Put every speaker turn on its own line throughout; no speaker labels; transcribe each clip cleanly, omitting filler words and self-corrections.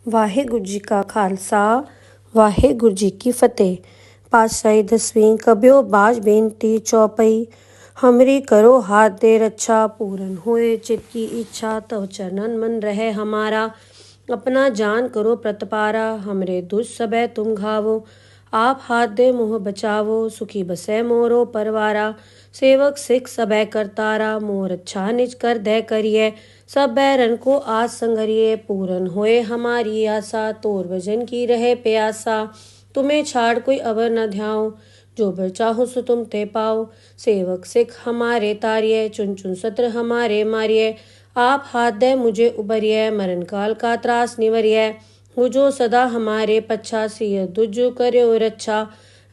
ਵਾਹਿਗੁਰੂ ਜੀ ਕਾ ਖਾਲਸਾ ਵਾਹਿਗੁਰੂ ਜੀ ਕੀ ਫਤਿਹ। ਪਾਤਸ਼ਾਹੀ ਦਸਵੀਂ ਕਬਿਓ ਬਾਜ ਬੇਨਤੀ ਚੌਪਈ। हमरी करो हाथ दे रक्षा, पूरन होए चित की इच्छा, तव चरणन मन रहे हमारा। अपना जान करो प्रतपारा, हमरे दुष्ट सबे तुम घावो। आप हाथ दे मुँह बचावो, सुखी बसे मोरो परवारा। सेवक सिख सबे करतारा, मोर अच्छा निज कर दे करिए। सब बैरन को आज संगरिए, पूरन होए हमारी आशा। तोर भजन की रहे प्यासा, तुम्हें छाड़ कोई अवर न ध्याओ। जो बर चाहो सो तुम ते पाओ। सेवक सिख हमारे तारिये, चुन चुन सत्र हमारे मारिये। आप हाथ दे मुझे उबरिये, मरण काल का त्रास निवरिये। हो जो सदा हमारे पच्छा, सिय दुजो कर्यो रक्षा।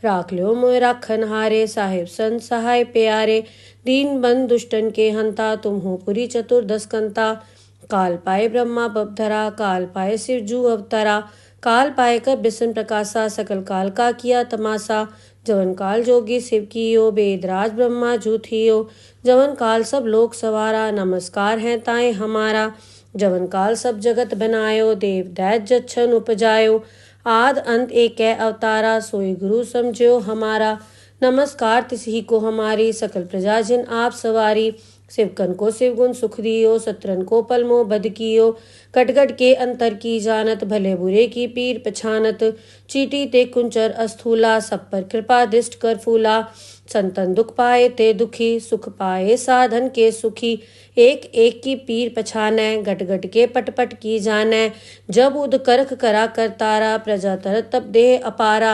राख लो मोय राखन हारे, साहिब संत सहाय प्यारे। दीन बंद दुष्टन के हंता, तुम हो पुरी चतुर्दश कंता। काल पाए ब्रह्मा बपधरा, काल पाए शिव जू अवतरा। काल पाए कर बिसन प्रकाशा, सकल काल का किया तमाशा। जवन काल जोगी शिव कियो, वेदराज ब्रह्मा जू थियो। जवन काल सब लोक सवारा, नमस्कार है ताए हमारा। जवन काल सब जगत बनायो, देव दैत जच्छन उपजायो। आद अंत एक अवतारा, सोई गुरु समझो हमारा। नमस्कार तिसही को हमारी, सकल प्रजा जिन आप सवारी। शिवकन को शिव गुण सुख दियो, सत्रन को पलमो बद कियो। कटगट के अंतर की जानत, भले बुरे की पीर पछानत। चीटी ते कुंचर अस्थूला, सब पर कृपा दृष्ट कर फूला। संतन दुख पाए ते दुखी, सुख पाए साधन के सुखी। एक एक की पीर पछानै, गट गट के पट पट की जानै। जब उद करख करा करतारा, प्रजा तरत तब देह अपारा।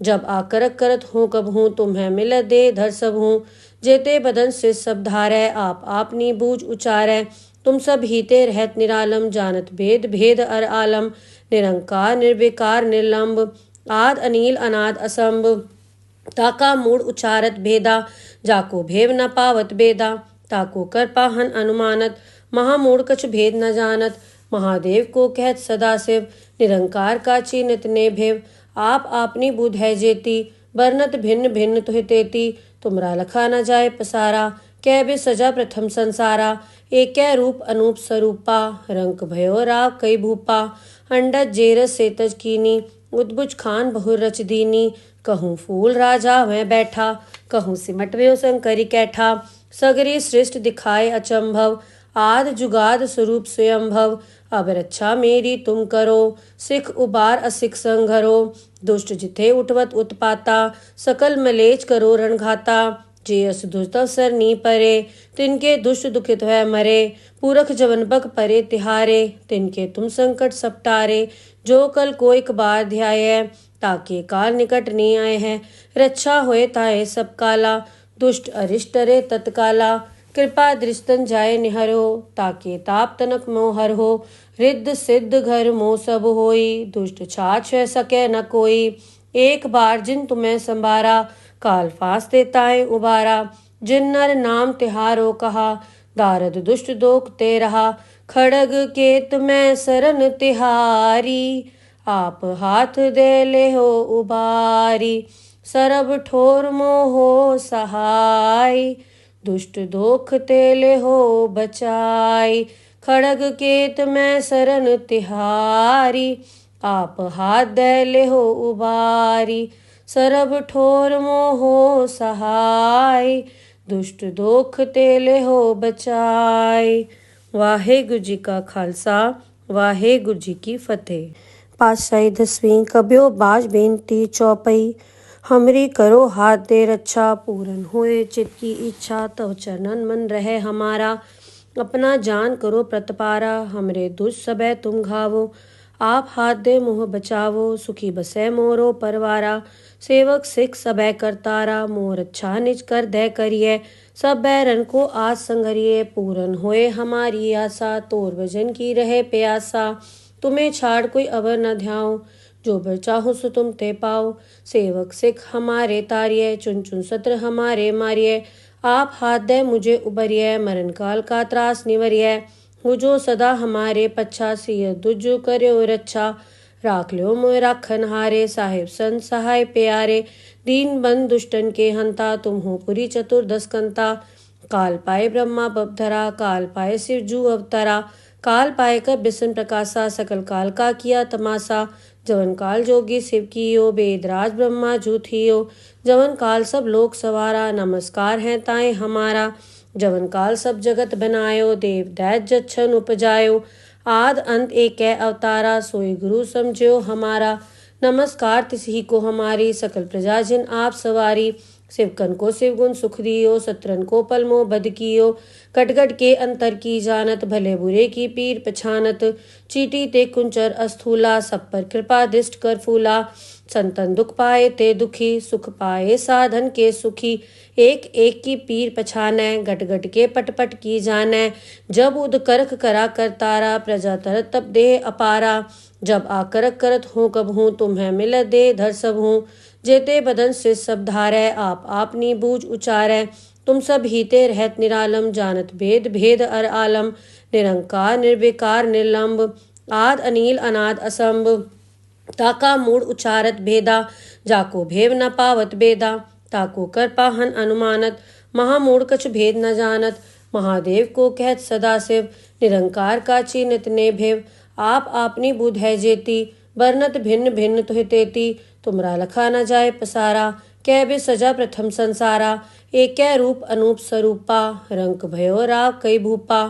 जब आकरक करत हूँ कब हूँ, तुम्हें मिल दे धर सब हूँ। जेते बदन से सब धारै, आप आपनी बूझ उचारै। तुम सब हीते रहत निरालम, जानत भेद भेद अर आलम। निरंकार निर्विकार निर्लंब, आद अनील अनाद असंभ। ताका मूड उचारत भेदा, जाको भेव न पावत बेदा। ताको कर पाहन अनुमानत, महामूड कछ भेद न जानत। महादेव को कहत सदा शिव, निरंकार का चीनत ने भेव। आप आपनी बुध है जेती, बरनत भिन्न भिन्न तुहि तेती। तुमरा लखा न जाए पसारा, कै बे सजा प्रथम संसारा। एक रूप अनूप स्वरूपा, रंक भयो राव कई भूपा। अंडज जेरस सेतज कीनी, उद्भुज खान बहुर रच दीनी। कहूँ फूल राजा वह बैठा, कहूँ सिमट व्यो शंकरी कैठा। सगरी सृष्ट दिखाए अचंभव, आद जुगाद स्वरूप स्वयंभव। अब रक्षा मेरी तुम करो, सिख उबार असिख संघरो। दुष्ट जिथे उठवत उत्पाता, सकल मलेच करो रणघाता। जे अस दुष्ट अवसर नी परे, तिनके दुष्ट दुखित है मरे। पूरख जवन बक परे तिहारे, तिनके तुम संकट सपटारे। जो कल को एक बार ध्याय, ताके काल निकट नहीं आए हैं। रक्षा होए ताए सब काला, दुष्ट अरिष्ट रे तत्काला। कृपा दृष्टन जाए निहरो, ताके ताप तनक मोहर हो। रिद्ध सिद्ध घर मोह सब होई, दुष्ट छाछ सके न कोई। एक बार जिन तुम्हें संभारा, काल फांस देताए उबारा। जिन नर नाम तिहारो कहा, दारद दुष्ट दोख ते रहा। खड़ग केत में सरन तिहारी, आप हाथ दे ले हो उबारी। सरब ठोर मोहो सहाय, दुष्ट दोख ते ले हो बचाई। खड़ग केत में सरन तिहारी, आप हाथ दे ले हो उबारी। सरब ठोर मोहो सहाय, दुष्ट दोख ते ले हो बचाई। वाहेगुरु जी का खालसा वाहेगुरु जी की फतेह। पातशाही दसवीं कबियो बाज बेनती चौपई। हमरी करो हाथ दे रक्षा, पूरन होए चित की इच्छा। तव चरणन मन रहे हमारा। अपना जान करो प्रतपारा, हमरे दुष्ट सबे तुम घावो। आप हाथ दे मुँह बचावो, सुखी बसे मोरो परवारा। सेवक सिख सबे करतारा, मोर अच्छा निज कर दे करिए। सब बैरन को आज संगरिए, पूरन होए हमारी आशा। तोर भजन की रहे प्यासा, तुम्हें छाड़ कोई अवर न ध्याओ। जो बर चाहो सो तुम ते पाओ। सेवक सिख हमारे तारिये, चुन चुन सत्र हमारे मारिये। आप हाथ दे मुझे उबरिये, मरण काल का त्रास निवरिये। हो जो सदा हमारे पच्छा, सिय दुजो कर्यो रक्षा। राख लो मोय राखन हारे, साहिब संत सहाय प्यारे। दीन बंद दुष्टन के हंता, तुम हो पुरी चतुर्दश कंता। काल पाए ब्रह्मा बपधरा, काल पाए शिव जू अवतरा। काल पाए कर बिसन प्रकाशा सकल काल का किया तमाशा। जवन काल जोगी शिव कियो वेदराज ब्रह्मा जूथियो। जवन काल सब लोक सवारा नमस्कार है ताए हमारा। जवन काल सब जगत बनायो देव दैत जच्छन उपजायो। आद अंत एक अवतारा सोई गुरु समझो हमारा। नमस्कार तिसही को हमारी सकल प्रजा जिन आप सवारी। शिवकन को शिवगुण सुख दियो सत्रन को पलमो बद कियो। कटगट के अंतर की जानत भले बुरे की पीर पछानत। चीटी ते कुंचर अस्थूला सब पर कृपा दृष्ट कर फूला। संतन दुख पाए ते दुखी सुख पाए साधन के सुखी। एक एक की पीर पछानै गट गट के पट पट की जानै। जब उद करख करा कर तारा प्रजा तरत तब देह अपारा। जब आकरक करत हूँ कब हूँ तुम्हें मिल दे धर सब हूँ। जेते बदन से सब धारै आप आपनी बूझ उचारै। तुम सब हीते रहत निरालम जानत भेद भेद अर आलम। निरंकार निर्विकार निर्लंब आद अनील अनाद असंभ। ताका मूड उचारत भेदा जाको भेव न पावत बेदा। ताको कर पाहन अनुमानत महामूड कछ भेद न जानत। महादेव को कहत सदा शिव निरंकार का चिन्हत ने भेव। आप आपनी बुध है जेती बरनत भिन्न भिन्न तुहि तेती। तुमरा लखा न जाए पसारा कै बे सजा प्रथम संसारा। एक रूप अनूप स्वरूपा रंक भयो राव कई भूपा।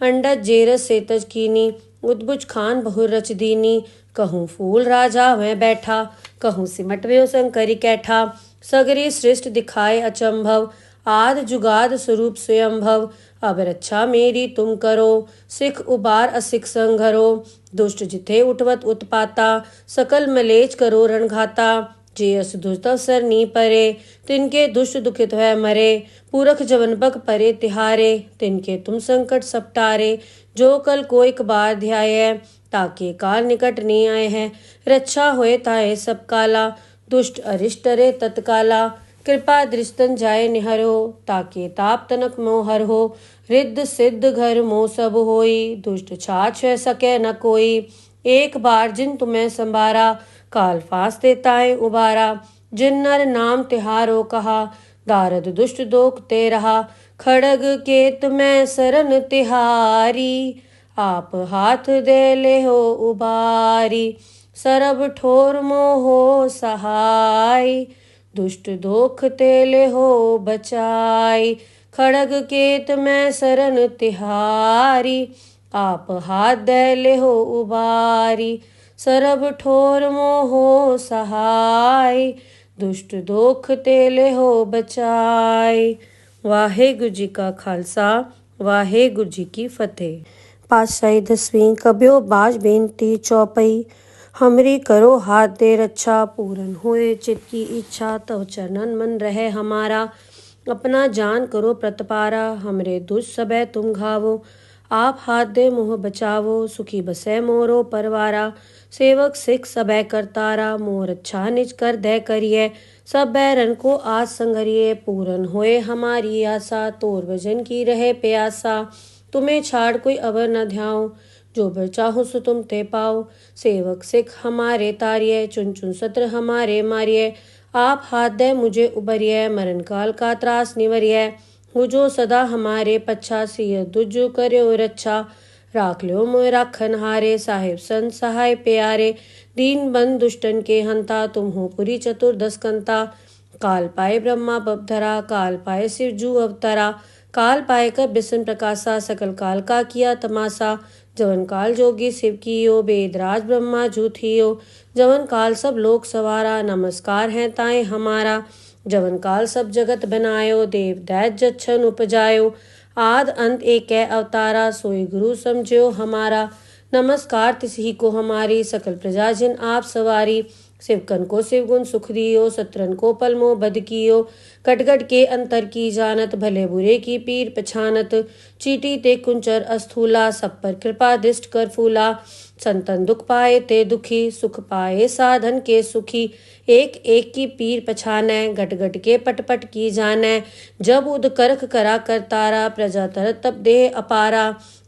अंडज जेरस सेतज कीनी उद्भुज खान बहुर रच दीनी। कहूँ फूल राजा वह बैठा कहूँ सिमट व्यो शंकरी कैठा। सगरी सृष्ट दिखाए अचंभव आद जुगाद स्वरूप स्वयंभव। अब रक्षा मेरी तुम करो सिख उबार असिख संघरो। दुष्ट जिथे उठवत उत्पाता सकल मलेच करो रणघाता। जे अस दुष्ट अवसर नी परे तिनके दुष्ट दुखित है मरे। पूरख जवन बक परे तिहारे तिनके तुम संकट सपटारे। जो कल को एक बार ध्याय ताके काल निकट नहीं आए हैं। रक्षा होए ताए सब काला दुष्ट अरिष्ट रे तत्काला। कृपा दृष्टन जाय निहरो ताके ताप तनक मोहर हो। रिद्ध सिद्ध घर मोह सब होई दुष्ट छाछ सके न कोई। एक बार जिन तुम्हें संभारा काल फांस देताए उबारा। जिन नर नाम तिहारो कहा दारद दुष्ट दोख ते रहा। खड़ग केत में सरन तिहारी आप हाथ दे ले हो उबारी। सरब ठोर मोहो सहाय दुष्ट दोख तेले हो बचाई। खड़ग केत में सरन तिहारी आप हाथ दे ले हो उबारी। सरब ठोर मोहो सहाय दुष्ट दोख तेले हो बचाई। वाहेगुरु जी का खालसा वाहेगुरु जी की फतेह। पातशाही दसवीं कब्यो बाज बेनती चौपई। हमरी करो हाथ दे रक्षा पूरन होए चित की इच्छा। तव चरणन मन रहे हमारा अपना जान करो प्रतपारा। हमरे दुष्ट सबे तुम घावो आप हाथ दे मोह बचावो। सुखी बसे मोरो परवारा सेवक सिख सबे करतारा। मोर अच्छा निज कर दे करिए सब बैरन को आज संघरिए। पूरन होए हमारी आशा तोर भजन की रहे प्यासा। तुम्हें छाड़ कोई अवर न ध्याओ जो बर चाहो सो तुम ते पाओ। सेवक सिख हमारे तारिये चुन चुन सत्र हमारे मारिये। आप हाथ दे मुझे उबरिये मरण काल का त्रास निवरिये। हो जो सदा हमारे पच्छा सिय दुजु कर्यो रक्षा। राख ल्यो मोय राखन हारे साहिब संत सहाय प्यारे। दीन बंद दुष्टन के हंता तुम हो पुरी चतुर्दश कंता। काल पाए ब्रह्मा बपधरा काल पाए शिव जू अवतरा। काल पाए कर बिसन प्रकाशा सकल काल का किया तमाशा। जवन काल जोगी शिव कियो वेदराज ब्रह्मा जूथियो। जवन काल सब लोक सवारा नमस्कार है ताए हमारा। जवन काल सब जगत बनायो देव दैत जच्छन उपजायो। आद अंत एक अवतारा सोई गुरु समझो हमारा। नमस्कार तिसही को हमारी सकल प्रजा जिन आप सवारी। शिवकन को शिवगुण सुख दियो सत्रन को पलमो बद कियो। कटगट के अंतर की जानत भले बुरे की पीर पछानत। चीटी ते कुंचर अस्थूला सब पर कृपा दृष्ट कर फूला। संतन दुख पाए ते दुखी सुख पाए साधन के सुखी। एक एक की पीर पछानै गट गट के पट पट की जानै। जब उद करख करा कर तारा प्रजा तरत तब देह अपारा।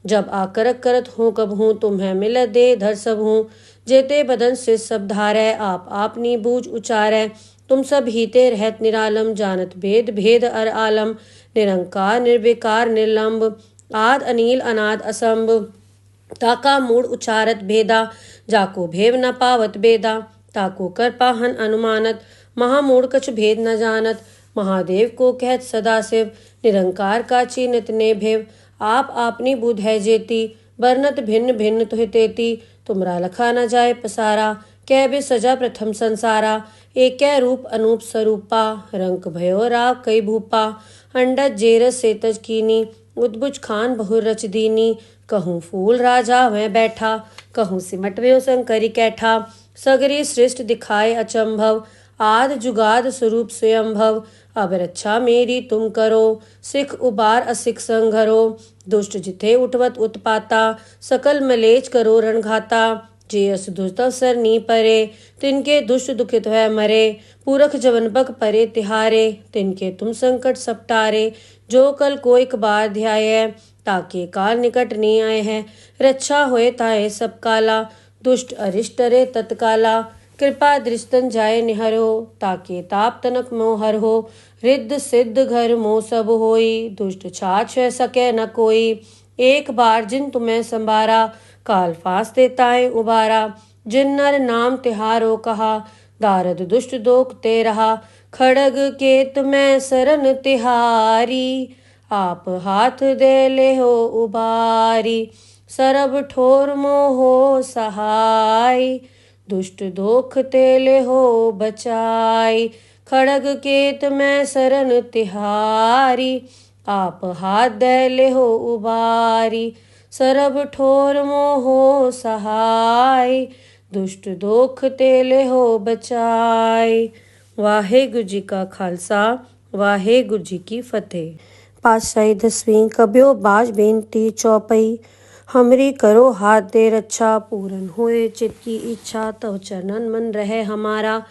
जब आकरक करत हूँ कब हूँ तुम्हें मिल दे धर सब हूँ। जेते बदन से सब धारै आप आपनी बूझ उचारै। तुम सब हीते रहत निरालम जानत भेद भेद अर आलम। निरंकार निर्विकार निर्लंब आद अनील अनाद असंभ। ताका मूड उचारत भेदा, जाको भेव न पावत बेदा। ताको कर पाहन अनुमानत, महामूढ़ कछ भेद न जानत। महादेव को कहत सदाशिव, निरंकार का चीनत ने भेव। आप आपनी बुध है जेती, बरनत भिन्न भिन्न तुहि तेती। तुमरा लखा न जाय पसारा, कै बे सजा प्रथम संसारा। एक रूप अनूप स्वरूपा, रंक भयो राव कई भूपा। अंडज जेरस सेतज कीनी, उद्भुज खान बहुर रच दीनी। कहूँ फूल राजा वह बैठा, कहूँ सिमट व्यो शंकरी कैठा। सगरी सृष्ट दिखाए अचंभव, आद जुगाद स्वरूप स्वयंभव। अब रक्षा मेरी तुम करो, सिख उबार असिख संघरो। दुष्ट जिथे उठवत उत्पाता, सकल मलेच करो रणघाता। जे अस दुष्ट अवसर नी परे, तिनके दुष्ट दुखित है मरे। पूरख जवन बक परे तिहारे, तिनके तुम संकट सपटारे। जो कल कोई बार ध्याय, ताके काल निकट नी आए हैं। रक्षा होए ताए सब काला, दुष्ट अरिष्ट रे तत्काला। कृपा दृष्टन जाय निहरो, ताके ताप तनक मोहर हो। रिद्ध सिद्ध घर मोह सब होई, दुष्ट छाछ सके न कोई। एक बार जिन तुम्हें संबारा, काल फास देताए उबारा। जिन नर नाम तिहारो कहा, दारद दुष्ट दोख ते रहा। खड़ग केत में सरन तिहारी, आप हाथ दे ले हो उबारी। सरब ठोर मोहो सहाय, दुष्ट दोख तेले हो बचाई। खड़ग केत में सरन तिहारी, आप हाथ दे ले हो उबारी। सरब ठोर मोहो सहाय, दुष्ट दोख तेले हो बचाई। वाहेगुरु जी का खालसा, वाहेगुरु जी की फतेह। पातशाही 10वीं कब्यो बाज बेनती चौपई। हमरी करो हाथ दे रक्षा, पूरन होए चित की इच्छा। तव चरणन मन रहे हमारा,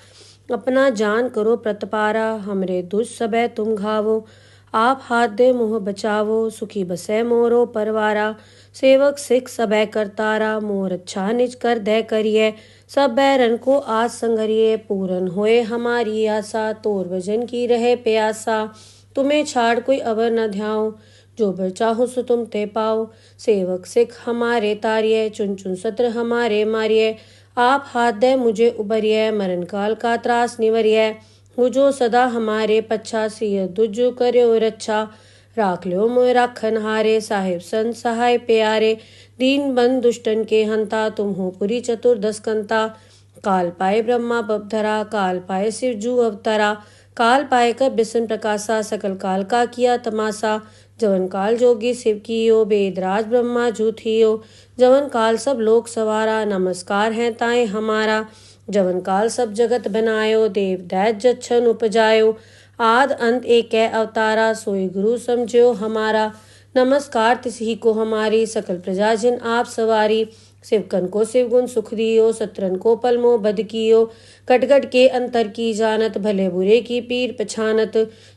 अपना जान करो प्रतपारा। हमरे दुष्ट सबे तुम घावो, आप हाथ दे मोह बचावो। सुखी बसे मोरो परवारा, सेवक सिख सबे करतारा। मोर अच्छा निज कर दे करिए, सब बैरन को आज संगरिए। पूरन होए हमारी आशा, तोर भजन की रहे प्यासा। तुम्हें छाड़ कोई अवर न ध्याओ, जो बर चाहो सो तुम ते पाओ। सेवक सिख हमारे तारिये, चुन चुन सत्र हमारे मारिये। आप हाथ दे मुझे उबरिये, मरण काल का त्रास निवरिये। हो जो सदा हमारे पच्छा, सिय दुज कर्यो रक्षा। राख लो मोय राखन हारे, साहिब संत सहाय प्यारे। दीन बंद दुष्टन के हंता, तुम हो पुरी चतुर्दश कंता। काल पाए ब्रह्मा बपधरा, काल पाए शिव जू अवतरा। काल पाए कर बिसन प्रकाशा, सकल काल का किया तमाशा। जवन काल जोगी शिव कियो, वेदराज ब्रह्मा जूथियो। जवन काल सब लोक सवारा, नमस्कार है ताए हमारा। जवन काल सब जगत बनायो, देव दैत जच्छन उपजायो। आद अंत एक अवतारा, सोई गुरु समझो हमारा। नमस्कार तिसही को हमारी, सकल प्रजा जिन आप सवारी। शिवकन को शिवगुण सुख दियो, सत्रन को पलमो बद कियो। कटगट के अंतर की जानत, भले बुरे की पीर पछानत।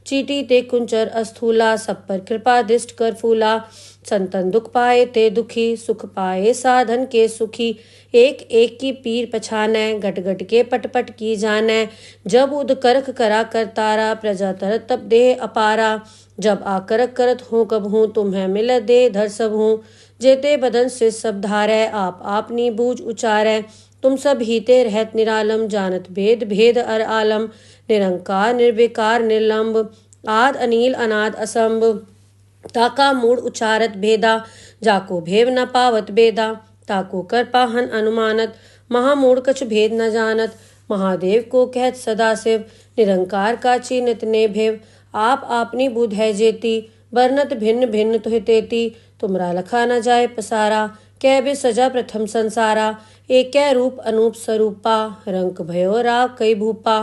चीटी ते कुंचर अस्थूला, सब पर कृपा दृष्ट कर फूला। संतन दुख पाए ते दुखी, सुख पाए साधन के सुखी। एक एक की पीर पछानै, गट गट के पट पट की जानै। जब उद करक करा करतारा, प्रजा तरत तब देह अपारा। जब आकरक करत हूँ कब हूँ, तुम्हें मिल दे धर सब हूँ। जेते बदन से सब धारै, आप आपनी बूझ उचारै। तुम सब हीते रहत निरालम, जानत भेद भेद अर आलम। निरंकार निर्विकार निर्लंब, आद अनील अनाद असंभ। ताका मूड उचारत भेदा, जाको भेव न पावत बेदा। ताको कर पाहन अनुमानत, महामूढ़ कछ भेद न जानत। महादेव को कहत सदाशिव, निरंकार का चीनत ने भेव। आप आपनी बुध है जेती, बरनत भिन्न भिन्न तुहि तेती। तुमरा लखा न जाय पसारा, कै बे सजा प्रथम संसारा। एक रूप अनूप स्वरूपा, रंक भयो राव कई भूपा।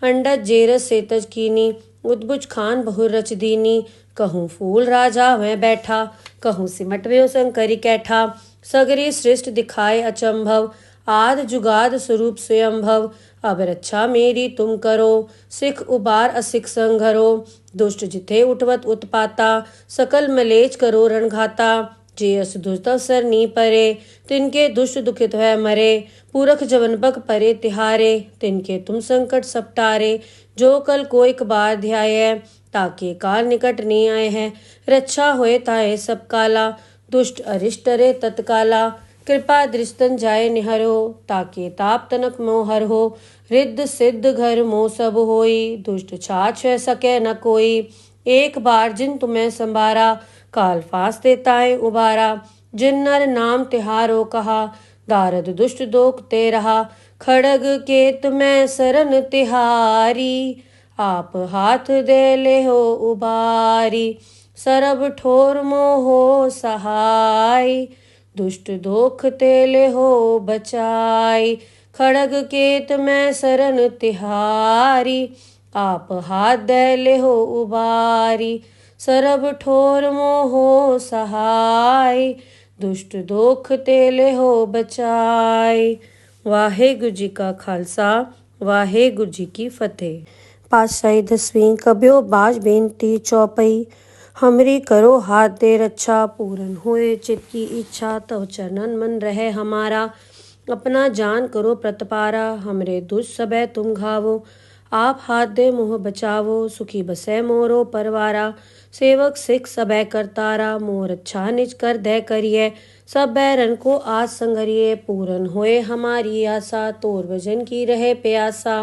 अंडज जेरस सेतज कीनी, उद्भुज खान बहुर रच दीनी। कहूँ फूल राजा वह बैठा, कहूँ सिमट व्यो शंकरी कैठा। सगरी सृष्ट दिखाए अचंभव, आद जुगाद स्वरूप स्वयंभव। अब रक्षा मेरी तुम करो, सिख उबार असिख संघरो। दुष्ट जिथे उठवत उत्पाता, सकल मलेच करो रणघाता। जे अस दुष्ट अवसर नी परे, तिनके दुष्ट दुखित है मरे। पूरख जवन बक परे तिहारे, तिनके तुम संकट सपटारे। जो कल कोई बार ध्याय, ताके काल निकट नी आए हैं। रक्षा होए ताए सब काला, दुष्ट अरिष्ट रे तत्काला। कृपा दृष्टन जाय निहरो, ताके ताप तनक मोह हर हो। रिद्ध सिद्ध घर मोह सब होई, दुष्ट छाछ है सके न कोई। एक बार जिन तुम्हें संभारा, काल फास देताए उबारा। जिन नर नाम तिहारो कहा, दारद दुष्ट दोख ते रहा। खड़ग केत में सरन तिहारी, आप हाथ दे ले हो उबारी। सरब ठोर मोहो सहाय, दुष्ट दोख तेले हो बचाई। खड़ग केत में सरन तिहारी, आप हाथ दे ले हो उबारी। सरब ठोर मोहो सहाय, दुष्ट दोख तेले हो बचाई। वाहेगुरु जी का खालसा, वाहेगुरु जी की फतेह। पातशाही 10वीं कबियो बाज बेनती चौपई। हमरी करो हाथ दे रक्षा, पूरन होए चित की इच्छा। तव चरणन मन रहे हमारा, अपना जान करो प्रतपारा। हमरे दुष्ट सबे तुम घावो, आप हाथ दे मोह बचावो। सुखी बसे मोरो परवारा, सेवक सिख सबे करतारा। मोर अच्छा निज कर दे करिए, सब बैरन को आज संगरिए। पूरन होए हमारी आशा, तोर भजन की रहे प्यासा।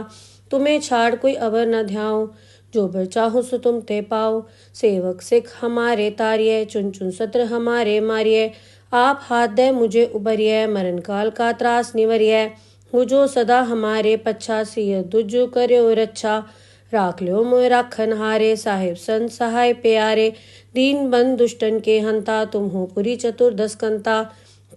तुम्हें छाड़ कोई अवर न ध्याओ, जो बर चाहो सो तुम ते पाओ। सेवक सिख हमारे तारिये, चुन चुन सत्र हमारे मारिये। आप हाथ दे मुझे उबरिये, मरण काल का त्रास निवरिये। हो जो सदा हमारे पच्छा, सिय दुजु कर्यो रक्षा। राख ल्यो मोय राखन हारे, साहिब संत सहाय प्यारे। दीन बंद दुष्टन के हंता, तुम हो पुरी चतुर्दश कंता।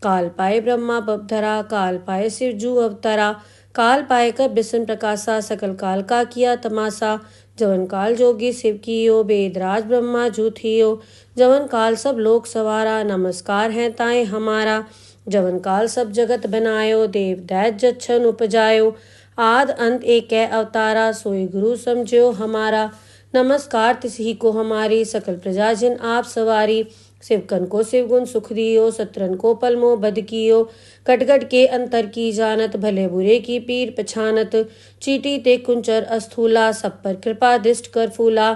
काल पाए ब्रह्मा बपधरा, काल पाए शिव जू अवतरा। काल पाए कर बिसन प्रकाशा, सकल काल का किया तमाशा। जवन काल जोगी शिव कियो, वेदराज ब्रह्मा जू थियो। जवन काल सब लोक सवारा, नमस्कार है ताए हमारा। जवन काल सब जगत बनायो, देव दैत जच्छन उपजायो। आद अंत एक अवतारा, सोई गुरु समझो हमारा। नमस्कार तिसही को हमारी, सकल प्रजा जिन आप सवारी। शिवकन को शिव गुण सुख दियो, सत्रन को पलमो बद कियो। कटगट के अंतर की जानत, भले बुरे की पीर पछानत। चीटी ते कुंचर अस्थूला, सब पर कृपा दृष्ट कर फूला।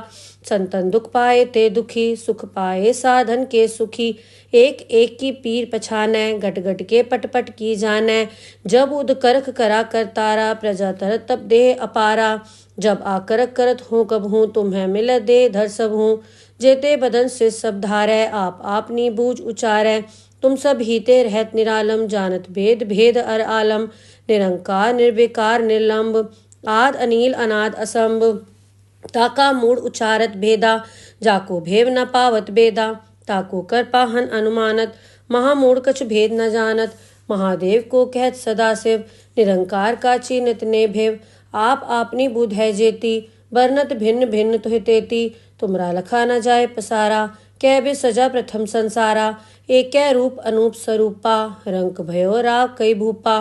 संतन दुख पाए ते दुखी, सुख पाए साधन के सुखी। एक एक की पीर पछानै, गट गट के पट पट की जानै। जब उद करख करा करतारा, प्रजा तरत तब देह अपारा। जब आकरक करत हूँ कब हूँ, तुम्हें मिल दे धर सब हूँ। जेते बदन से सब धारै, आप आपनी बूझ उचारै। तुम सब हीते रहत निरालम, जानत भेद भेद अर आलम। निरंकार निर्विकार निर्लंब, आद अनील अनाद असंभ। ताका मूड उचारत भेदा, जाको भेव न पावत बेदा। ताको कर पाहन अनुमानत, महामूढ़ कछ भेद न जानत। महादेव को कहत सदा शिव, निरंकार का चीनत ने भेव। आप आपनी बुध है जेती, बरनत भिन्न भिन्न तुह तेती। तुमरा लखा न जाए पसारा, कै बे सजा प्रथम संसारा। एक रूप अनूप स्वरूपा, रंक भयो राव कई भूपा।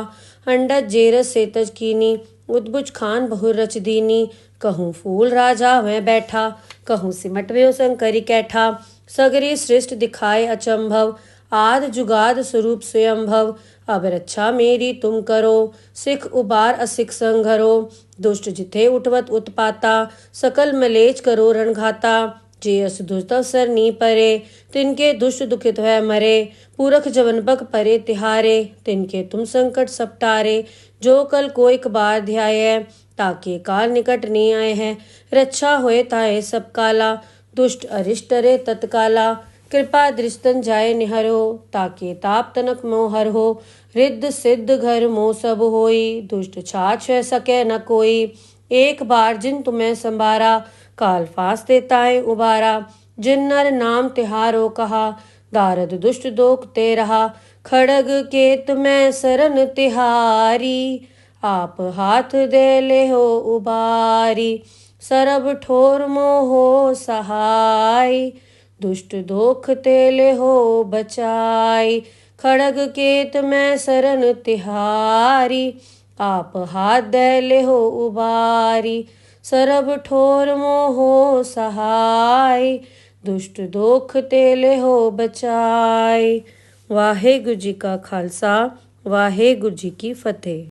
अंडज जेरस सेतज कीनी, उद्बुज खान बहुर रच दीनी। कहूँ फूल राजा वह बैठा, कहूँ सिमट व्यो शंकरी कैठा। सगरी सृष्ट दिखाए अचंभव, आद जुगाद स्वरूप स्वयंभव। अब रक्षा मेरी तुम करो, सिख उबार असिख संघरो। दुष्ट जिथे उठवत उत्पाता, सकल मलेच करो रणघाता। जे अस दुष्टव सर नी परे, तिनके दुष्ट दुखित है मरे। पूरख जवन बक परे तिहारे, तिनके तुम संकट सपटारे। जो कल को एक बार ध्याय, ताके काल निकट नहीं आए हैं। रक्षा होए ताए सब काला, दुष्ट अरिष्ट रे तत्काला। कृपा दृष्टन जाय निहरो, ताके ताप तनक मोह हर हो। रिद्ध सिद्ध घर मोह सब होई, दुष्ट छाछ है सके न कोई। एक बार जिन तुम्हें संभारा, काल फास देताए उबारा। जिन नर नाम तिहारो कहा, दारद दुष्ट दोख ते रहा। खड़ग केत में सरन तिहारी, आप हाथ दे ले हो उबारी। सरब ठोर मोहो सहाय, दुष्ट दोख तेले हो बचाई। खड़ग केत में सरन तिहारी, आप हाथ दे ले हो उबारी। सरब ठोर मोहो सहाय, दुष्ट दोख तेले हो बचाई। वाहेगुरु जी का खालसा, वाहेगुरु जी की फतेह।